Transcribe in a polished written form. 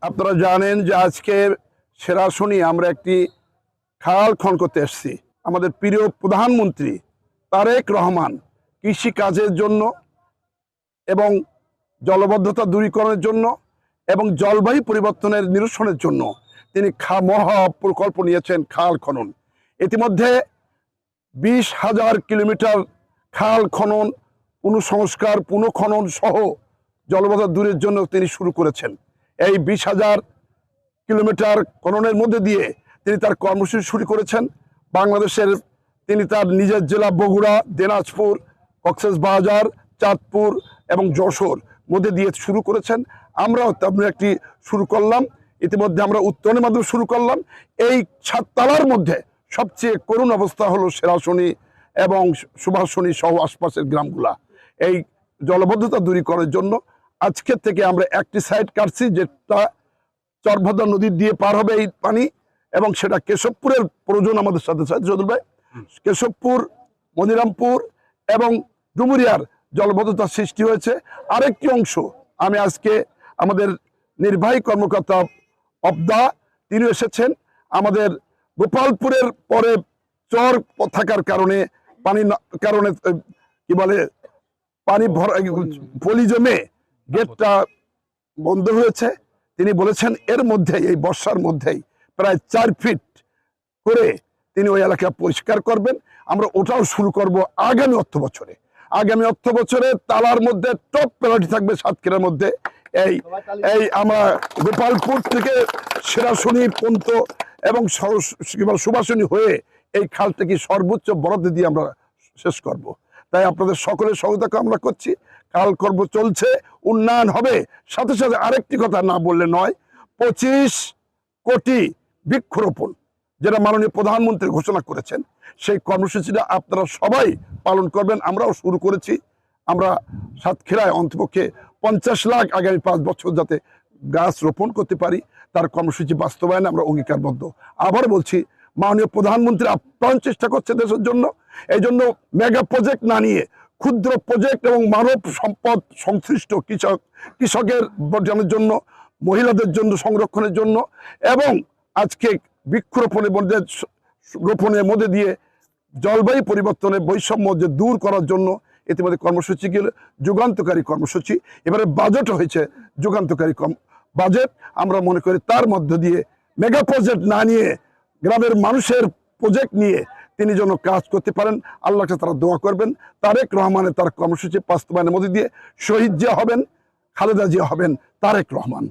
আপনারা জানেন যে আজকে সেরাশুনি আমরা একটি খাল খনন করতে এসেছি। আমাদের প্রিয় প্রধানমন্ত্রী তারেক রহমান কৃষি কাজের জন্য এবং জলবদ্ধতা দূরীকরণের জন্য এবং জলবায়ু পরিবর্তনের নিরসনের জন্য তিনি মহা প্রকল্প নিয়েছেন খাল খনন। ইতিমধ্যে 20,000 কিলোমিটার খাল খনন, পুনঃসংস্কার, পুনঃখনন সহ জলবদ্ধতা দূরের জন্য তিনি শুরু করেছেন। এই 20,000 কিলোমিটার খননের মধ্যে দিয়ে তিনি তার কর্মসূচি শুরু করেছেন। বাংলাদেশের তিনি তার নিজের জেলা বগুড়া, দিনাজপুর, কক্সবাজার, চাঁদপুর এবং যশোর মধ্যে দিয়ে শুরু করেছেন। আমরাও তেমন একটি শুরু করলাম। ইতিমধ্যে আমরা উত্তরণের মাধ্যমে শুরু করলাম। এই 7 তালার মধ্যে সবচেয়ে করুণ অবস্থা হলো সেরাশুনি এবং সুভাষনী সহ আশপাশের গ্রামগুলা। এই জলবদ্ধতা দূরীকরণের জন্য আজকের থেকে আমরা একটি সাইড কাটছি, যেটা চরভদ্রা নদী দিয়ে পার হবে এই পানি, এবং সেটা কেশবপুরের প্রয়োজন আমাদের সাথে সাথে সদর ভাই, কেশবপুর, মনিরামপুর এবং ডুমুরিয়ার জলবদ্ধতার সৃষ্টি হয়েছে। আরেকটি অংশ আমি আজকে আমাদের নির্বাহী কর্মকর্তা অবদা তিনি এসেছেন। আমাদের গোপালপুরের পরে চর থাকার কারণে কারণে কি বলে পানি ভরা পলি জমে গেটটা বন্ধ হয়েছে। তিনি বলেছেন এর মধ্যে এই বর্ষার মধ্যেই প্রায় 4 ফিট করে তিনি ওই এলাকা পরিষ্কার করবেন। আমরা ওটাও শুরু করব আগামী অর্থ বছরে। আগামী অর্থ বছরে তালার মধ্যে টপ প্রায়োরিটি থাকবে সাতক্ষীরার মধ্যে এই আমরা গোপালপুর থেকে সেরাশুনি পর্যন্ত এবং সুভাষনী হয়ে এই খালটাকে সর্বোচ্চ বরাদ্দ দিয়ে আমরা শেষ করব। তাই আপনাদের সকলের সহায়তা কামনা করছি। খাল কর্ম চলছে, উন্নয়ন হবে। সাথে সাথে আরেকটি কথা না বললে নয়, 25 কোটি বৃক্ষরোপণ যেটা মাননীয় প্রধানমন্ত্রী ঘোষণা করেছেন, সেই কর্মসূচিটা আপনারা সবাই পালন করবেন। আমরাও শুরু করেছি। আমরা সাতক্ষীরায় অন্তপক্ষে 50 লাখ আগামী 5 বছর যাতে গাছ রোপণ করতে পারি, তার কর্মসূচি বাস্তবায়নে আমরা অঙ্গীকারবদ্ধ। আবার বলছি, মাননীয় প্রধানমন্ত্রী আপ্রাণ চেষ্টা করছে দেশের জন্য। এই জন্য মেগা প্রজেক্ট না নিয়ে ক্ষুদ্র প্রজেক্ট এবং মানব সম্পদ সংশ্লিষ্ট কৃষকের বর্জনের জন্য, মহিলাদের জন্য সংরক্ষণের জন্য এবং আজকে রোপণের মধ্যে দিয়ে জলবায়ু পরিবর্তনের বৈষম্য যে দূর করার জন্য ইতিমধ্যে কর্মসূচিগুলো যুগান্তকারী কর্মসূচি। এবারে বাজেট হয়েছে যুগান্তকারী বাজেট। আমরা মনে করি তার মধ্য দিয়ে মেগা প্রজেক্ট না নিয়ে গ্রামের মানুষের প্রজেক্ট নিয়ে তিনি যেন কাজ করতে পারেন। আল্লাহকে তারা দোয়া করবেন। তারেক রহমানের তার কর্মসূচি বাস্তবায়নের মধ্যে দিয়ে শহীদ জিয়া হবেন, খালেদা জিয়া হবেন, তারেক রহমান।